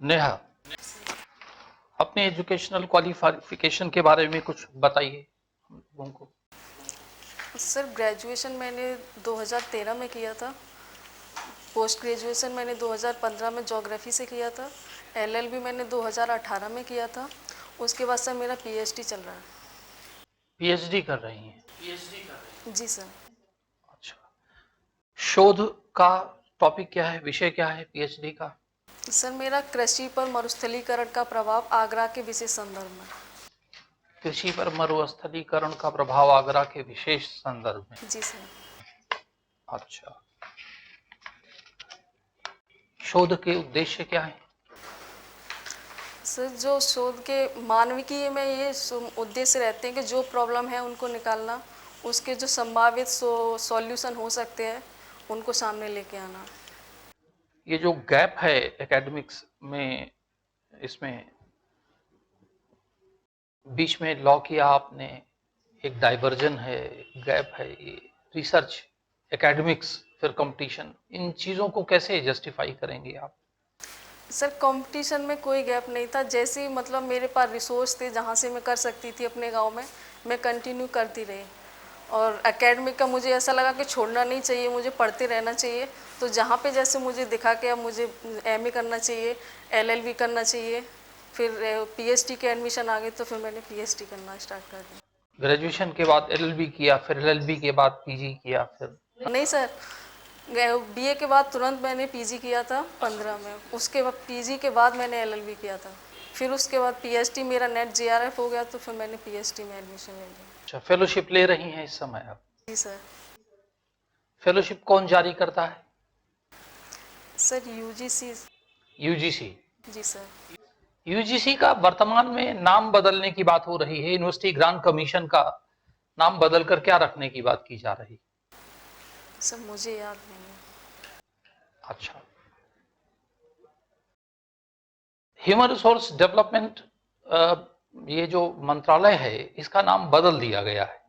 नेहा, अपने educational qualification के बारे में कुछ बताइए हम लोगों को। सर ग्रेजुएशन मैंने 2013 में किया था। पोस्ट ग्रेजुएशन मैंने 2015 में ज्योग्राफी से किया था। एलएलबी मैंने 2018 में किया था। उसके बाद सर मेरा पीएचडी चल रहा है। पीएचडी कर रही हैं? जी सर। अच्छा, शोध का टॉपिक क्या है, विषय क्या है पीएचडी का? सर मेरा कृषि पर मरुस्थलीकरण का प्रभाव आगरा के विशेष संदर्भ में। कृषि पर मरुस्थलीकरण का प्रभाव आगरा के विशेष संदर्भ में। जी सर। अच्छा, शोध के उद्देश्य क्या है? सर जो शोध के मानविकीय में ये उद्देश्य रहते हैं कि जो प्रॉब्लम है उनको निकालना, उसके जो संभावित सॉल्यूशन हो सकते हैं उनको सामने लेके आना। ये जो गैप है एकेडमिक्स में, इसमें बीच में लॉ किया आपने, एक डाइवर्जन है, गैप है, ये रिसर्च, एकेडमिक्स, फिर कंपटीशन, इन चीजों को कैसे जस्टिफाई करेंगे आप? सर कंपटीशन में कोई गैप नहीं था। जैसे ही मतलब मेरे पास रिसोर्स थे जहाँ से मैं कर सकती थी अपने गांव में, मैं कंटिन्यू करती रही। और एकेडमिक का मुझे ऐसा लगा कि छोड़ना नहीं चाहिए, मुझे पढ़ते रहना चाहिए। तो जहाँ पे जैसे मुझे दिखा कि अब मुझे एमए करना चाहिए, एलएलबी करना चाहिए, फिर पीएचडी के एडमिशन आ गए तो फिर मैंने पीएचडी करना स्टार्ट कर दिया। ग्रेजुएशन के बाद एलएलबी किया, फिर एलएलबी के बाद पीजी किया, फिर? नहीं सर, बीए के बाद तुरंत मैंने पीजी किया था 15 में। उसके बाद पीजी के बाद मैंने एलएलबी किया था। फिर उसके बाद पीएचडी मेरा नेट जेआरएफ हो गया तो फिर मैंने पीएचडी में एडमिशन ले लिया। अच्छा, फेलोशिप ले रही हैं इस समय आप? जी सर। फेलोशिप कौन जारी करता है? Sir UGC. यूजीसी। जी सर। यूजीसी का वर्तमान में नाम बदलने की बात हो रही है, यूनिवर्सिटी ग्रांट कमीशन का नाम बदलकर क्या रखने की बात की जा रही? सर मुझे याद नहीं है। अच्छा, ह्यूमन रिसोर्स डेवलपमेंट, ये जो मंत्रालय है इसका नाम बदल दिया गया है,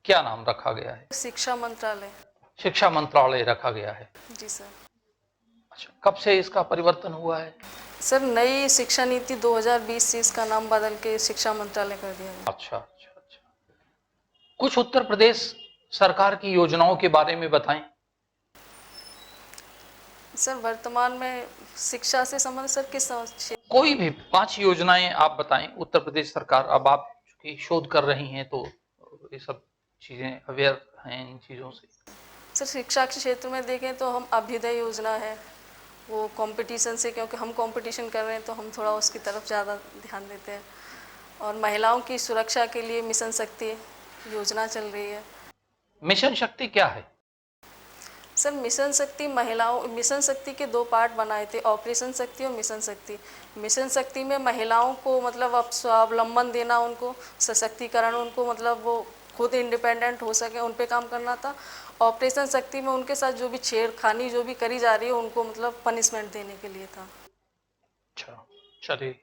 क्या नाम रखा गया है? शिक्षा मंत्रालय। शिक्षा मंत्रालय रखा गया है। जी सर। अच्छा, कब से इसका परिवर्तन हुआ है? सर नई शिक्षा नीति 2020 से इसका नाम बदल के शिक्षा मंत्रालय कर दिया गया। अच्छा अच्छा अच्छा, कुछ उत्तर प्रदेश सरकार की योजनाओं के बारे में बताएं। सर वर्तमान में शिक्षा से संबंधित सर किस कोई भी 5 योजनाएं आप बताएं उत्तर प्रदेश सरकार, अब आप चूंकि शोध कर रही हैं तो ये सब चीजें अवेयर हैं इन चीजों से। सर शिक्षा के क्षेत्र में देखें तो हम अभ्युदय योजना है, वो कंपटीशन से, क्योंकि हम कंपटीशन कर रहे हैं तो हम थोड़ा उसकी तरफ ज़्यादा ध्यान देते हैं। और महिलाओं की सुरक्षा के लिए मिशन शक्ति योजना चल रही है। मिशन शक्ति क्या है? सर मिशन शक्ति मिशन शक्ति के 2 पार्ट बनाए थे, ऑपरेशन शक्ति और मिशन शक्ति। मिशन शक्ति में महिलाओं को मतलब अब स्वावलंबन देना, उनको सशक्तिकरण, उनको मतलब वो खुद इंडिपेंडेंट हो सके, उन पे काम करना था। ऑपरेशन शक्ति में उनके साथ जो भी छेड़खानी जो भी करी जा रही है उनको मतलब पनिशमेंट देने के लिए था। अच्छा, चलिए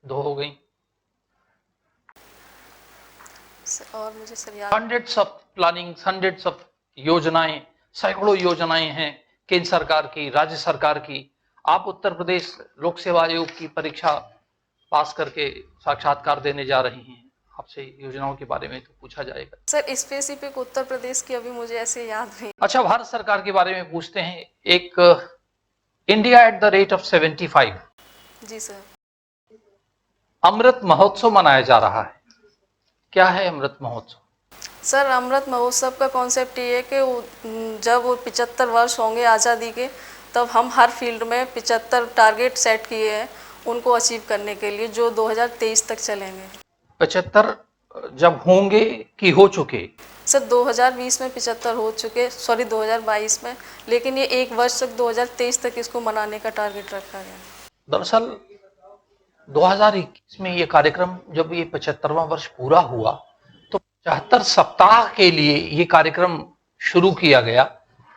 2 हो गई। और मुझे सर याद, hundreds of planning, hundreds of योजनाएं, सैकड़ों योजनाएं हैं केंद्र सरकार की, राज्य सरकार की। आप उत्तर प्रदेश लोक सेवा आयोग की परीक्षा पास करके साक्षात्कार देने जा रही हैं, आपसे योजनाओं के बारे में तो पूछा जाएगा। सर स्पेसिफिक उत्तर प्रदेश की अभी मुझे ऐसे याद नहीं। अच्छा, भारत सरकार के बारे में पूछते हैं। एक India at the rate of 75, जी सर। अमृत महोत्सव मनाया जा रहा है, क्या है अमृत महोत्सव? सर अमृत महोत्सव का कॉन्सेप्ट ये है कि जब वो 75 वर्ष होंगे आज़ादी के, तब हम हर फील्ड में 75 टारगेट सेट किए हैं उनको अचीव करने के लिए, जो 2023 तक चलेंगे। 75 जब होंगे कि हो चुके? सर 2020 में 75 हो चुके, सॉरी 2022 में, लेकिन ये 1 वर्ष तक 2023 तक इसको मनाने का टारगेट रखा गया। दरअसल 2021 में ये कार्यक्रम, जब ये 75वां वर्ष पूरा हुआ तो 75 सप्ताह के लिए ये कार्यक्रम शुरू किया गया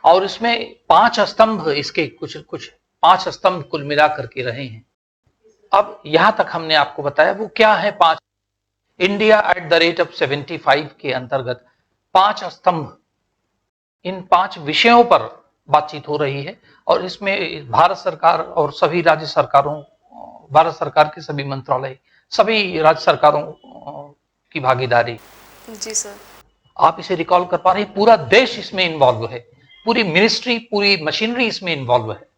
और इसमें 5 स्तंभ, इसके कुछ 5 स्तंभ कुल मिला करके रहे हैं। अब यहां तक हमने आपको बताया, वो क्या है 5? India at the rate of 75 के अंतर्गत 5 स्तंभ, इन 5 विषयों पर बातचीत हो रही है और इसमें भारत सरकार और सभी राज्य सरकारों भारत सरकार के सभी मंत्रालय, सभी राज्य सरकारों की भागीदारी। जी सर। आप इसे रिकॉल कर पा रहे हैं? पूरा देश इसमें इन्वॉल्व है, पूरी मिनिस्ट्री, पूरी मशीनरी इसमें इन्वॉल्व है।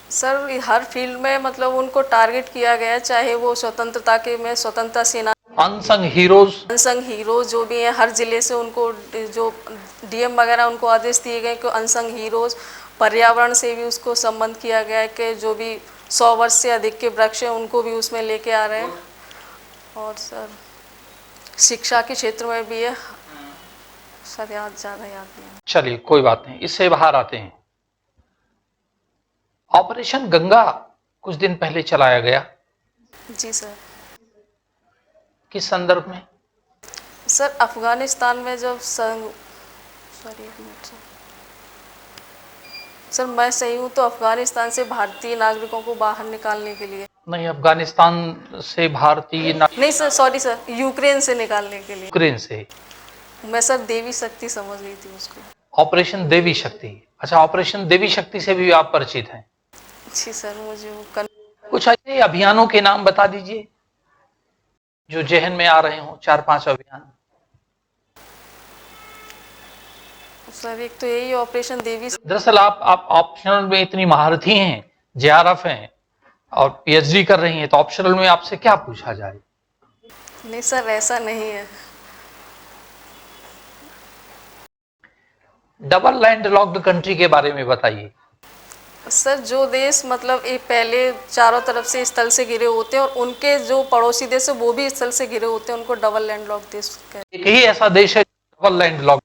सर हर फील्ड में मतलब उनको टारगेट किया गया है, चाहे वो स्वतंत्रता के में स्वतंत्रता सेना, अनसंग हीरोज, अनसंग हीरो जो भी हैं, हर जिले से उनको जो डीएम वगैरह उनको आदेश दिए गए कि अनसंग हीरोज। पर्यावरण से भी उसको संबंध किया गया है कि जो भी 100 वर्ष से अधिक के वृक्ष हैं उनको भी उसमें लेके आ रहे हैं। और सर शिक्षा के क्षेत्र में भी है। सर ज़्यादा याद नहीं है। चलिए कोई बात नहीं, इससे बाहर आते हैं। ऑपरेशन गंगा कुछ दिन पहले चलाया गया। जी सर। किस संदर्भ में? सर अफगानिस्तान में जब सॉरी एक मिनट सर मैं सही हूँ तो अफगानिस्तान से भारतीय नागरिकों को बाहर निकालने के लिए। नहीं, अफगानिस्तान से भारतीय नहीं सर, सॉरी सर, यूक्रेन से निकालने के लिए। यूक्रेन से। मैं सर देवी शक्ति समझ गई थी उसको। ऑपरेशन देवी शक्ति। अच्छा, ऑपरेशन देवी शक्ति से भी आप परिचित हैं? जी सर, मुझे वो कुछ ऐसे अभियानों के नाम बता दीजिए जो जहन में आ रहे हो, 4-5 अभियान। सर एक तो यही ऑपरेशन देवी। दरअसल आप ऑप्शनल में इतनी महारथी हैं, जेआरएफ हैं और पीएचडी कर रही हैं, तो ऑप्शनल में आपसे क्या पूछा जाए? नहीं सर ऐसा नहीं है। डबल लैंड लॉक्ड कंट्री के बारे में बताइए। सर जो देश मतलब एक पहले चारों तरफ से स्थल से घिरे होते हैं और उनके जो पड़ोसी देश है वो भी स्थल से घिरे होते हैं, उनको डबल लैंड लॉक देश कहते हैं। एक ही ऐसा देश है डबल लैंड लॉक्ड,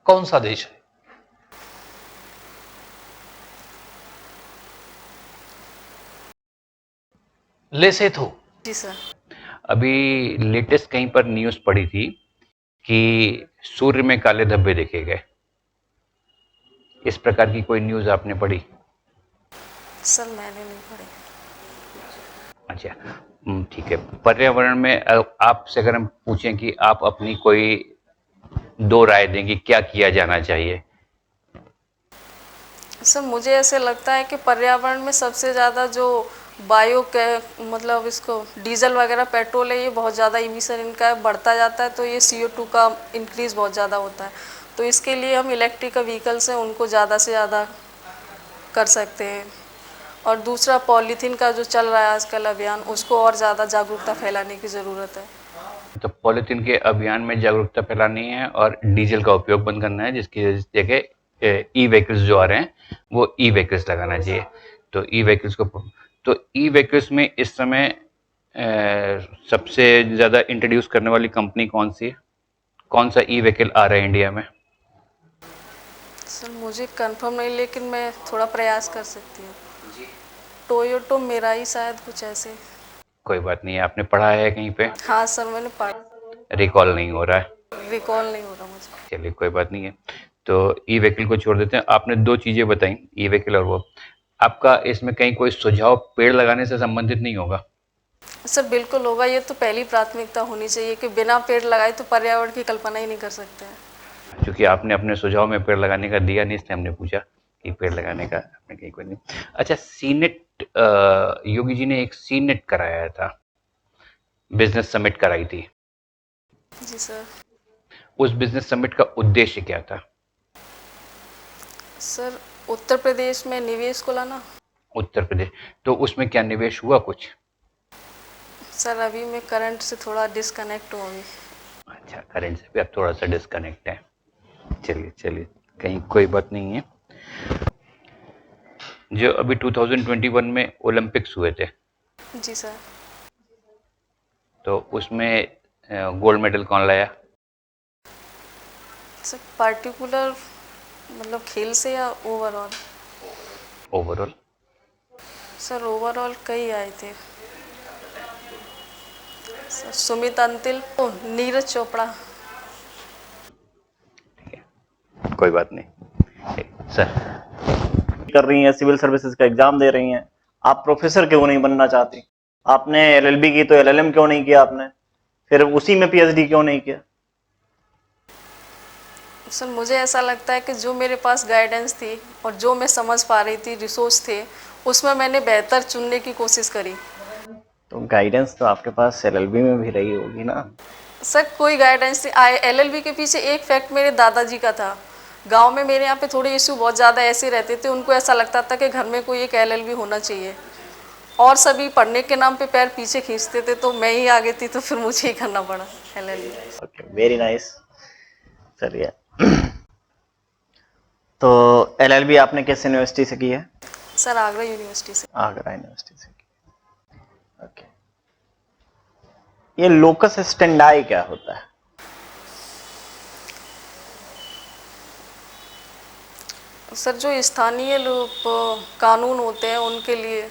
कौन सा देश है? लेसेथो। जी सर। अभी लेटेस्ट कहीं पर न्यूज़ पड़ी थी कि सूर्य में काले धब्बे देखे गए। इस प्रकार की कोई न्यूज़ आपने पढ़ी? सर मैंने नहीं पढ़ी। अच्छा, ठीक है। पर्यावरण में आपसे अगर हम पूछें कि आप अपनी कोई 2 राय दें कि क्या किया जाना चाहिए? सर मुझे ऐसे लगता है कि पर्यावरण में सबसे ज़्यादा जो बायो के मतलब इसको डीजल वगैरह पेट्रोल है, ये बहुत ज़्यादा इमिशन इनका बढ़ता जाता है, तो ये CO2 का इंक्रीज़ बहुत ज़्यादा होता है। तो इसके लिए हम इलेक्ट्रिक व्हीकल्स हैं उनको ज़्यादा से ज़्यादा कर सकते हैं। और दूसरा पॉलीथीन का जो चल रहा है आजकल अभियान, उसको और ज़्यादा जागरूकता फैलाने की ज़रूरत है। तो पॉलीथीन के अभियान में जागरूकता फैलानी है और डीजल का उपयोग बंद करना है, जिसकी जगह ई व्हीकल्स जो आ रहे हैं वो ई व्हीकल्स लगाना चाहिए। तो ई व्हीकल्स को, तो ई व्हीकल्स में इस समय सबसे ज़्यादा इंट्रोड्यूस करने वाली कंपनी कौन सी है? कौन सा ई व्हीकल आ रहा है इंडिया में? सर मुझे कंफर्म नहीं, लेकिन मैं थोड़ा प्रयास कर सकती हूँ। टोयोटो मेरा ही शायद कुछ ऐसे। कोई बात नहीं है, आपने पढ़ा है कहीं पे? हाँ सर मैंने पढ़ा। रिकॉल नहीं हो रहा है? रिकॉल नहीं हो रहा मुझे। चलिए कोई बात नहीं है, तो ई व्हीकल को छोड़ देते हैं। आपने 2 चीज़ें बताई, ई व्हीकल और वो। आपका इसमें कहीं कोई सुझाव पेड़ लगाने से संबंधित नहीं होगा? सर बिल्कुल होगा, ये तो पहली प्राथमिकता होनी चाहिए कि बिना पेड़ लगाए तो पर्यावरण की कल्पना ही नहीं कर सकते हैं। क्योंकि आपने अपने सुझाव में पेड़ लगाने का दिया नहीं, इसलिए हमने पूछा कि पेड़ लगाने का आपने कहीं कोई नहीं। अच्छा, सीनेट, योगी जी ने एक सीनेट कराया था, बिजनेस समिट कराई थी। जी सर। उस बिजनेस समिट का उद्देश्य क्या था? सर उत्तर प्रदेश में निवेश को लाना। उत्तर प्रदेश, तो उसमें क्या निवेश हुआ कुछ? सर अभी मैं करंट से थोड़ा डिस्कनेक्ट हूँ अभी। अच्छा, करंट से भी आप थोड़ा सा डिस्कनेक्ट है। चलिए चलिए, कहीं कोई बात नहीं है। जो अभी 2021 में ओलंपिक्स हुए थे, जी सर। तो उसमें गोल्ड मेडल कौन लाया? सर पार्टिकुलर मतलब खेल से या ओवरऑल? ओवरऑल। सर ओवरऑल कई आए थे सर, सुमित अंतिल, नीरज चोपड़ा। ठीक है, कोई बात नहीं। सर कर रही हैं, सिविल सर्विसेज का एग्जाम दे रही हैं, आप प्रोफेसर क्यों नहीं बनना चाहती? आपने LLB की तो LLM क्यों नहीं किया आपने? फिर उसी में PhD क्यों नहीं किया? सर मुझे ऐसा लगता है कि जो मेरे पास गाइडेंस थी और जो मैं समझ पा रही थी, रिसोर्स थे, उसमें मैंने बेहतर चुनने की कोशिश करी। तो गाइडेंस तो आपके पास एलएलबी में भी रही होगी ना। सर कोई गाइडेंस नहीं, एलएलबी के पीछे एक फैक्ट मेरे दादाजी का था। गांव में मेरे यहाँ पे थोड़े इशू बहुत ज़्यादा ऐसे रहते थे, उनको ऐसा लगता था कि घर में कोई एक एलएलबी होना चाहिए, और सभी पढ़ने के नाम पे पैर पीछे खींचते थे, तो मैं ही आगे थी, तो फिर मुझे ही करना पड़ा एलएलबी। Okay, very nice. चलिए, तो एलएलबी आपने किस यूनिवर्सिटी से की है? सर आगरा यूनिवर्सिटी से। आगरा यूनिवर्सिटी से की। ओके, ये लोकस स्टेंडाई क्या होता है? सर जो स्थानीय कानून होते हैं उनके लिए,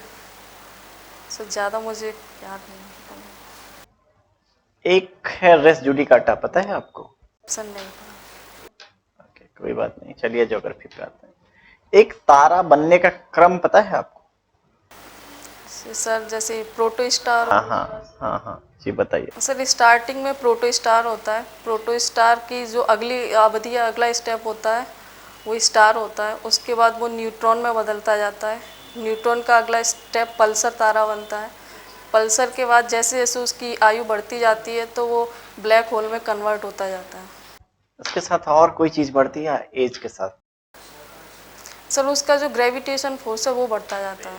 सर ज़्यादा मुझे याद नहीं। एक है रेस जुडिकाटा, पता है आपको? सर नहीं। ओके, कोई बात नहीं, चलिए ज्योग्राफी पे आते हैं। एक तारा बनने का क्रम पता है आपको? सर जैसे प्रोटोस्टार। हाँ हाँ हाँ हाँ जी, बताइए। सर स्टार्टिंग में प्रोटोस्टार होता है, प्रोटोस्टार की जो अगली अवधि या अगला स्टेप होता है वो स्टार होता है, उसके बाद वो न्यूट्रॉन में बदलता जाता है, न्यूट्रॉन का अगला स्टेप पल्सर तारा बनता है, पल्सर के बाद जैसे जैसे उसकी आयु बढ़ती जाती है तो वो ब्लैक होल में कन्वर्ट होता जाता है। उसके साथ और कोई चीज बढ़ती है एज के साथ? सर उसका जो ग्रेविटेशन फोर्स है वो बढ़ता जाता है,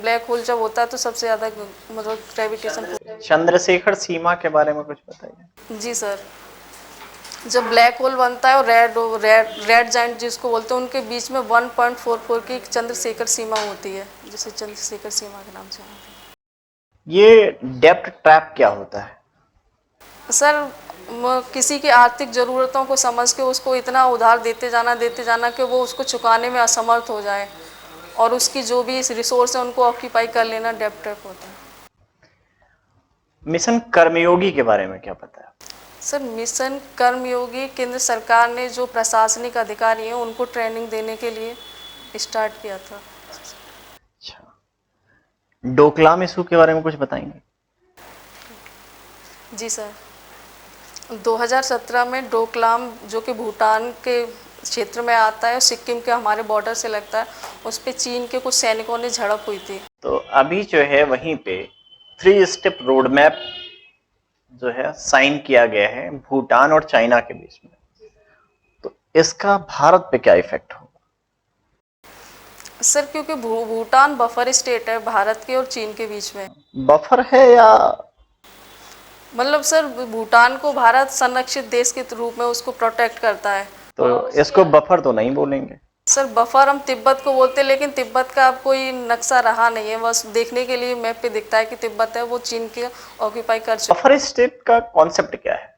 ब्लैक होल जब होता है तो सबसे ज़्यादा मतलब ग्रेविटेशन। चंद्रशेखर सीमा के बारे में कुछ बताइए। जी सर, जब ब्लैक होल बनता है और रेड जाइंट जिसको बोलते हैं, उनके बीच में 1.44 की चंद्रशेखर सीमा होती है, जिसे चंद्रशेखर सीमा के नाम से जानते ये डेप्थ ट्रैप क्या होता है? हैं। सर किसी की आर्थिक ज़रूरतों को समझ के उसको इतना उधार देते जाना कि वो उसको चुकाने में असमर्थ हो जाए, और उसकी जो भी रिसोर्स है उनको ऑक्यूपाई कर लेना, डेप्थ ट्रैप होता है। मिशन कर्मयोगी के बारे में क्या पता है? सर मिशन कर्मयोगी केंद्र सरकार ने जो प्रशासनिक अधिकारी हैं उनको ट्रेनिंग देने के लिए स्टार्ट किया था। अच्छा, डोकलाम इशू के बारे में कुछ बताएंगे? जी सर, 2017 में डोकलाम जो कि भूटान के क्षेत्र में आता है, सिक्किम के हमारे बॉर्डर से लगता है, उस पे चीन के कुछ सैनिकों ने झड़प हुई थी। तो अभी जो है वहीं पे 3 स्टेप रोड मैप जो है साइन किया गया है भूटान और चाइना के बीच में। तो इसका भारत पे क्या इफेक्ट होगा? सर क्योंकि भूटान बफर स्टेट है भारत के और चीन के बीच में। बफर है या मतलब सर भूटान को भारत संरक्षित देश के रूप में उसको प्रोटेक्ट करता है। तो इसको बफर तो नहीं बोलेंगे? सर बफर हम तिब्बत को बोलते हैं, लेकिन तिब्बत का अब कोई नक्शा रहा नहीं है, बस देखने के लिए मैप पे दिखता है कि तिब्बत है, वो चीन के ऑक्यूपाई कर चुका है। बफर स्टेट का कॉन्सेप्ट क्या है?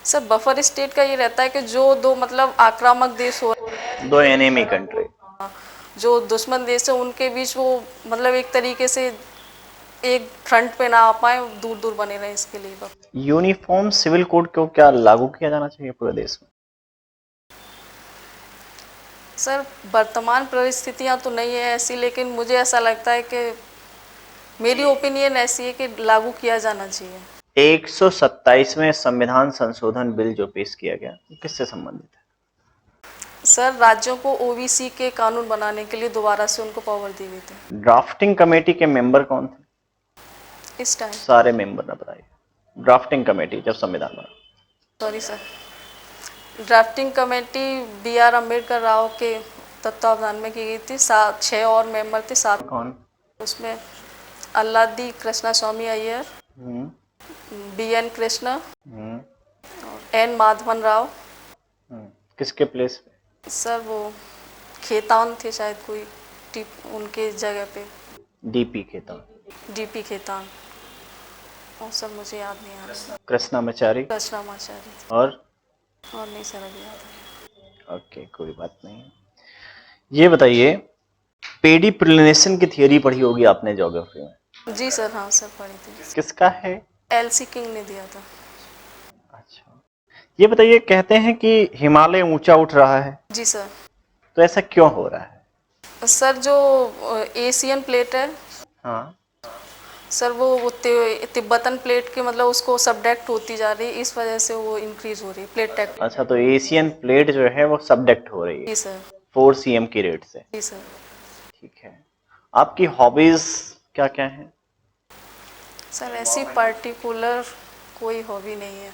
सर बफर स्टेट का ये रहता है कि जो दो मतलब आक्रामक देश हो, दो एनिमी कंट्री, जो दुश्मन देश है, उनके बीच वो मतलब एक तरीके से एक फ्रंट पे ना आ पाए, दूर दूर बने रहे, इसके लिए बस। यूनिफॉर्म सिविल कोड को क्या लागू किया जाना चाहिए पूरे देश में? सर वर्तमान परिस्थितियां तो नहीं है ऐसी, लेकिन मुझे ऐसा लगता है कि मेरी ओपिनियन ऐसी है कि लागू किया जाना चाहिए। 127वें संविधान संशोधन बिल जो पेश किया गया किससे संबंधित है? सर राज्यों को ओबीसी के कानून बनाने के लिए दोबारा से उनको पावर दी गई थी। ड्राफ्टिंग कमेटी के मेंबर कौन थे? इस टाइम सारे मेंबर ना बताइए। ड्राफ्टिंग कमेटी जब संविधान बना। Sorry sir, drafting committee BR Ambedkar Rao के तत्वावधान में की गई थी, 6 और मेंबर थे, 7। कौन? उसमें अल्लादी कृष्णा स्वामी अय्यर, BN कृष्णा और N माधवन राव। किसके प्लेस पे? सर वो खेतान थे शायद, कोई उनके जगह पे डीपी खेतान। DP खेतान, और सर मुझे याद नहीं आ रहा। कृष्णामाचारी कृष्णामाचारी और नहीं सर अभी याद है। ओके, कोई बात नहीं। ये बताइए, पेडी प्रोलिनेशन की थियरी पढ़ी होगी आपने ज्योग्राफी में? जी सर, हाँ सर पढ़ी थी। किसका है? LC किंग ने दिया था। अच्छा, ये बताइए, कहते हैं कि हिमालय ऊंचा उठ रहा है। जी सर। तो ऐसा क्यों हो रहा है? सर जो एशियन प्लेट है, हाँ, सर वो तिब्बतन प्लेट के मतलब उसको सबडेक्ट होती जा रही है, इस वजह से वो इंक्रीज हो रही है प्लेट टेक्ट। अच्छा, तो एशियन प्लेट जो है वो सबडेक्ट हो रही है जी सर। 4 cm की रेट से। जी सर। ठीक है, आपकी हॉबीज क्या क्या हैं? सर ऐसी पार्टिकुलर कोई हॉबी नहीं है।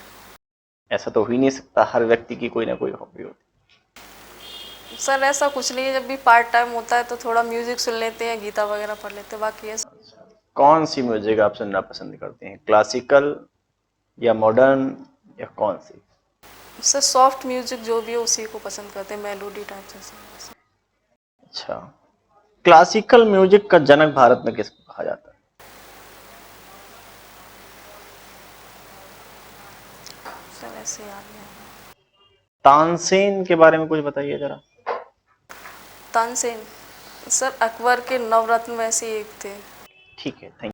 ऐसा तो हो ही नहीं सकता, हर व्यक्ति की कोई ना कोई हॉबी होती सर ऐसा कुछ नहीं है, जब भी पार्ट टाइम होता है तो थोड़ा म्यूजिक सुन लेते हैं, गीता वगैरह पढ़ लेते हैं, बाकी ऐसा। है। कौन सी म्यूजिक आप सुनना पसंद करते हैं, क्लासिकल या मॉडर्न या कौन सी? सर सॉफ्ट म्यूजिक जो भी है उसी को पसंद करते हैं, मेलोडी टाइप से। अच्छा, क्लासिकल म्यूजिक का जनक भारत में किसको कहा जाता है? सर ऐसे याद नहीं। तानसेन के बारे में कुछ बताइए जरा। तानसेन सर अकबर के नवरत्न में से एक थे। ठीक है, थैंक